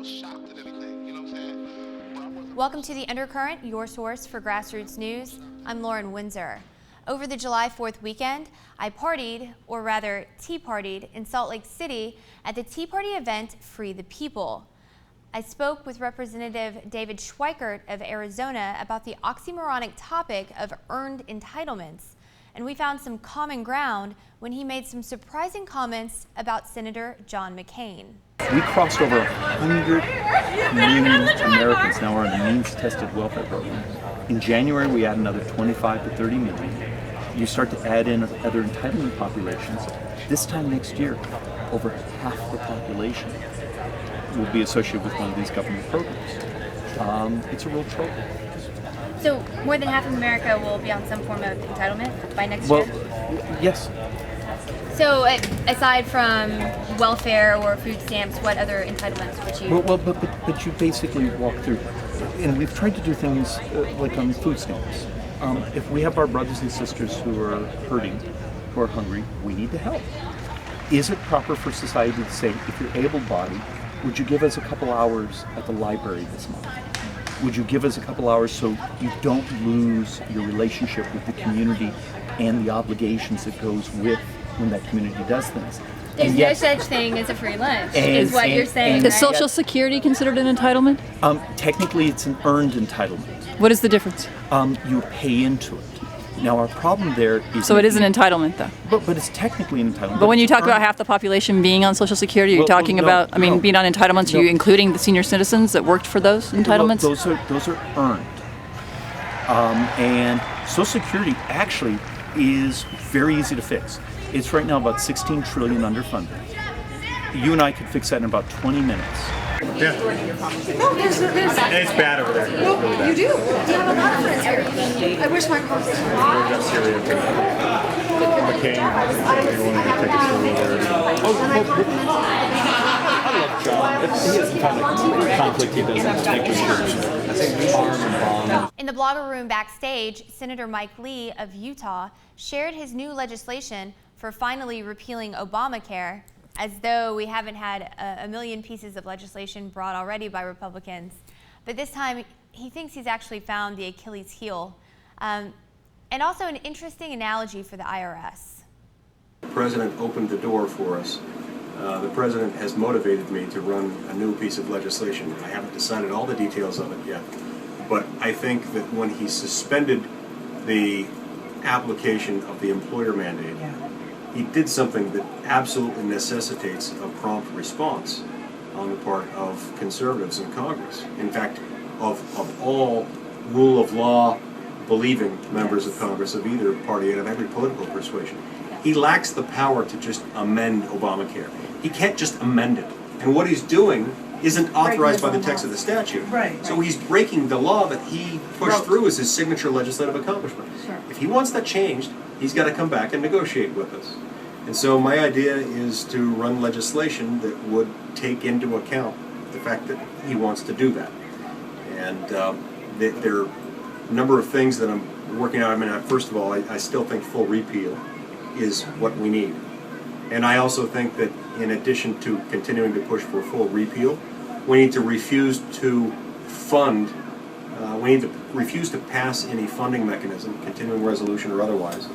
more shocked than anything, you know what I'm saying? Welcome to The Undercurrent, your source for grassroots news. I'm Lauren Windsor. Over the July 4th weekend, I partied, or rather tea partied, in Salt Lake City at the Tea Party event Free the People. I spoke with Representative David Schweikert of Arizona about the oxymoronic topic of earned entitlements, and we found some common ground when he made some surprising comments about Senator John McCain. We crossed over 100 million Americans now are on the means-tested welfare program. In January, we add another 25 to 30 million. You start to add in other entitlement populations. This time next year, over half the population will be associated with one of these government programs. It's a real trouble. So more than half of America will be on some form of entitlement by next Well, year? yes. So aside from welfare or food stamps, what other entitlements would you... But you basically walk through, and we've tried to do things like on food stamps. If we have our brothers and sisters who are hurting, who are hungry, we need to help. Is it proper for society to say, if you're able-bodied, would you give us a couple hours at the library this month? Would you give us a couple hours so you don't lose your relationship with the community and the obligations that goes with when that community does things? There's no such thing as a free lunch, is what you're saying, Is right? Social Security considered an entitlement? Technically, it's an earned entitlement. What is the difference? You pay into it. Now, our problem there is... So it is an entitlement, though. But it's technically an entitlement. But when you talk about half the population being on Social Security, are you talking about, being on entitlements, are you including the senior citizens that worked for those entitlements? Well, those are earned. And Social Security actually is very easy to fix. It's right now about $16 trillion underfunded. You and I could fix that in about 20 minutes. Yeah. It's bad over there. It's really bad. You do? You have a lot of friends here. I wish my conversation McCain, everyone to take us I love John. He has the kind of conflict he doesn't make with harm and bomb. In the blogger room backstage, Senator Mike Lee of Utah shared his new legislation for finally repealing Obamacare, as though we haven't had a million pieces of legislation brought already by Republicans. But this time, he thinks he's actually found the Achilles heel. And also an interesting analogy for the IRS. The president opened the door for us. The president has motivated me to run a new piece of legislation. I haven't decided all the details of it yet, but I think that when he suspended the application of the employer mandate, he did something that absolutely necessitates a prompt response on the part of conservatives in Congress. In fact, of all rule of law believing members of Congress of either party and of every political persuasion, he lacks the power to just amend Obamacare. He can't just amend it. And what he's doing isn't authorized by the text of the statute. So he's breaking the law that he pushed through as his signature legislative accomplishment. If he wants that changed, he's got to come back and negotiate with us. And so my idea is to run legislation that would take into account the fact that he wants to do that. And there are a number of things that I'm working on. I mean, first of all, I still think full repeal is what we need. And I also think that in addition to continuing to push for full repeal, we need to refuse to fund, we need to refuse to pass any funding mechanism, continuing resolution or otherwise,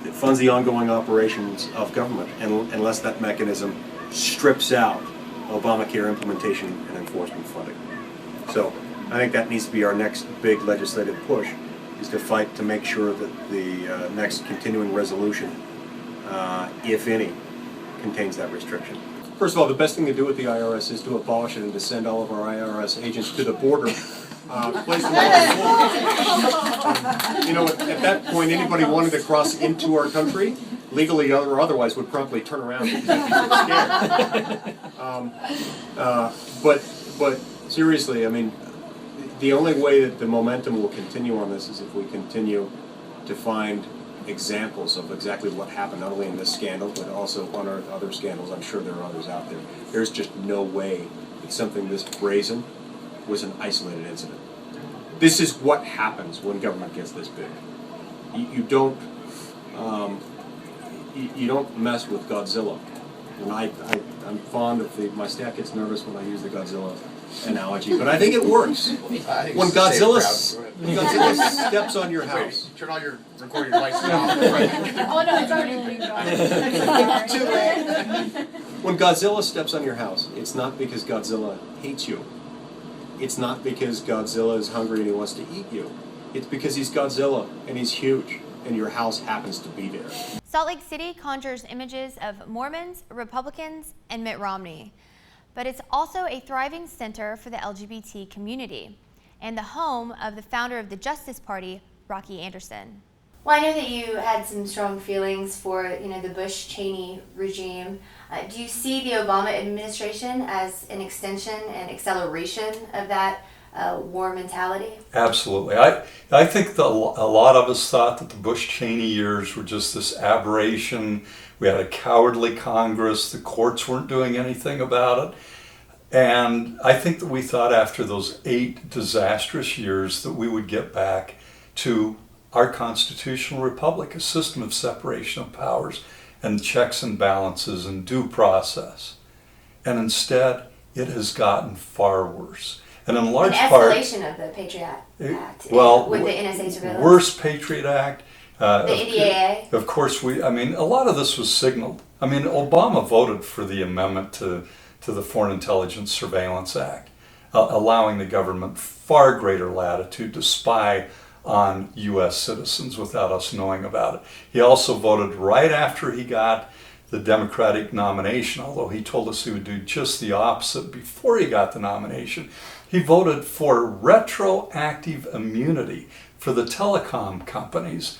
that funds the ongoing operations of government unless that mechanism strips out Obamacare implementation and enforcement funding. So I think that needs to be our next big legislative push, is to fight to make sure that the next continuing resolution, if any, contains that restriction. First of all, the best thing to do with the IRS is to abolish it and to send all of our IRS agents to the border. Place them you know, at that point, anybody wanted to cross into our country, legally or otherwise, would promptly turn around because they're scared. But seriously, I mean, the only way that the momentum will continue on this is if we continue to find examples of exactly what happened, not only in this scandal, but also on our other scandals. I'm sure there are others out there. There's just no way that something this brazen was an isolated incident. This is what happens when government gets this big. You don't mess with Godzilla. And I'm fond of my staff gets nervous when I use the Godzilla analogy, but I think it works. When Godzilla steps on your house. Turn all your recording devices off. Oh no, it's already Too late. When Godzilla steps on your house, it's not because Godzilla hates you. It's not because Godzilla is hungry and he wants to eat you. It's because he's Godzilla and he's huge and your house happens to be there. Salt Lake City conjures images of Mormons, Republicans, and Mitt Romney. But it's also a thriving center for the LGBT community and the home of the founder of the Justice Party, Rocky Anderson. Well, I know that you had some strong feelings for, the Bush-Cheney regime. Do you see the Obama administration as an extension and acceleration of that war mentality? Absolutely. I think a lot of us thought that the Bush-Cheney years were just this aberration. We had a cowardly Congress. The courts weren't doing anything about it. And I think that we thought after those 8 disastrous years that we would get back to our constitutional republic, a system of separation of powers and checks and balances and due process. And instead, it has gotten far worse. And in large part... An escalation of the Patriot Act with the NSA surveillance. Worst Patriot Act. The NDAA. Of course, a lot of this was signaled. Obama voted for the amendment to the Foreign Intelligence Surveillance Act, allowing the government far greater latitude to spy on U.S. citizens without us knowing about it. He also voted right after he got the Democratic nomination, although he told us he would do just the opposite before he got the nomination. He voted for retroactive immunity for the telecom companies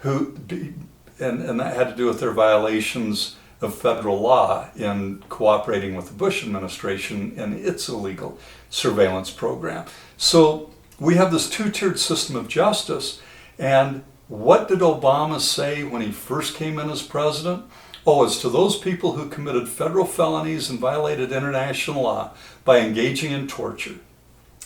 and that had to do with their violations of federal law in cooperating with the Bush administration in its illegal surveillance program. So we have this two-tiered system of justice, and what did Obama say when he first came in as president? As to those people who committed federal felonies and violated international law by engaging in torture,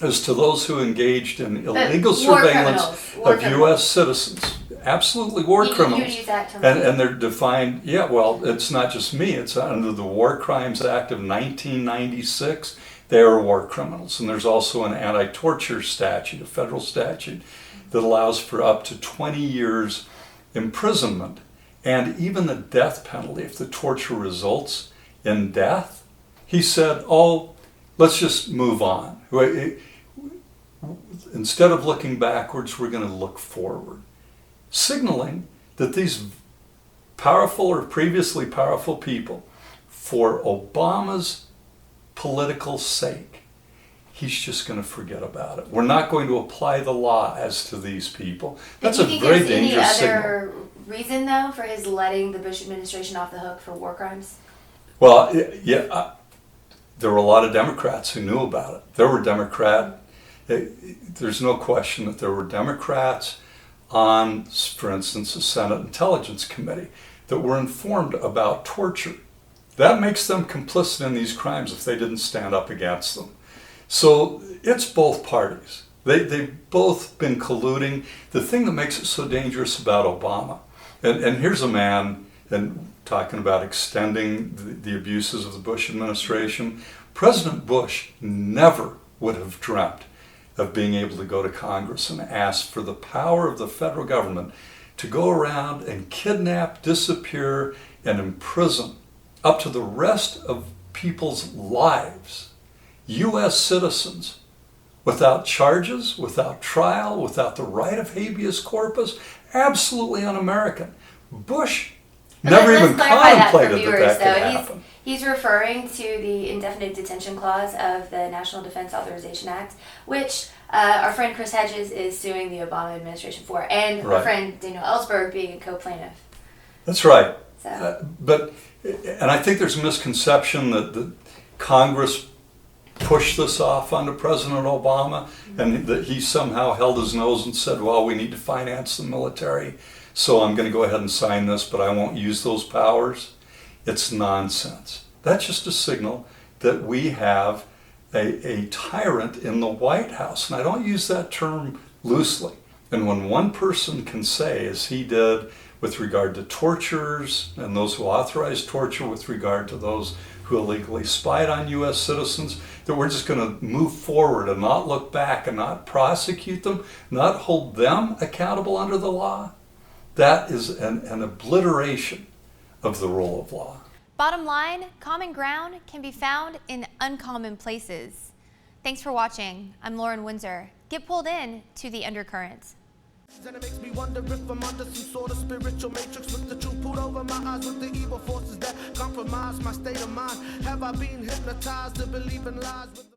as to those who engaged in illegal surveillance of U.S. citizens, absolutely war criminals. You use that term. And they're defined, it's not just me, it's under the War Crimes Act of 1996. They are war criminals. And there's also an anti-torture statute, a federal statute, that allows for up to 20 years imprisonment and even the death penalty if the torture results in death. He said, let's just move on. Instead of looking backwards, we're going to look forward, signaling that these powerful or previously powerful people, for Obama's political sake, he's just going to forget about it. We're not going to apply the law as to these people. That's a very dangerous signal. Any other reason, though, for his letting the Bush administration off the hook for war crimes? Well, there were a lot of Democrats who knew about it. There's no question that there were Democrats on, for instance, the Senate Intelligence Committee that were informed about torture. That makes them complicit in these crimes if they didn't stand up against them. So it's both parties. They've both been colluding. The thing that makes it so dangerous about Obama, and here's a man, and talking about extending the abuses of the Bush administration, President Bush never would have dreamt of being able to go to Congress and ask for the power of the federal government to go around and kidnap, disappear, and imprison up to the rest of people's lives, U.S. citizens, without charges, without trial, without the right of habeas corpus, absolutely un-American. Bush never even contemplated that could happen. He's referring to the indefinite detention clause of the National Defense Authorization Act, which our friend Chris Hedges is suing the Obama administration for, and our friend Daniel Ellsberg being a co-plaintiff. That's right. So. And I think there's a misconception that Congress pushed this off onto President Obama, and that he somehow held his nose and said, well, we need to finance the military, so I'm going to go ahead and sign this, but I won't use those powers. It's nonsense. That's just a signal that we have a tyrant in the White House. And I don't use that term loosely. And when one person can say, as he did with regard to torturers and those who authorize torture, with regard to those who illegally spied on U.S. citizens, that we're just going to move forward and not look back and not prosecute them, not hold them accountable under the law. That is an obliteration of the rule of law. Bottom line, common ground can be found in uncommon places. Thanks for watching. I'm Lauren Windsor. Get pulled in to the undercurrent. And it makes me wonder if I'm under some sort of spiritual matrix with the truth pulled over my eyes with the evil forces that compromise my state of mind. Have I been hypnotized to believe in lies?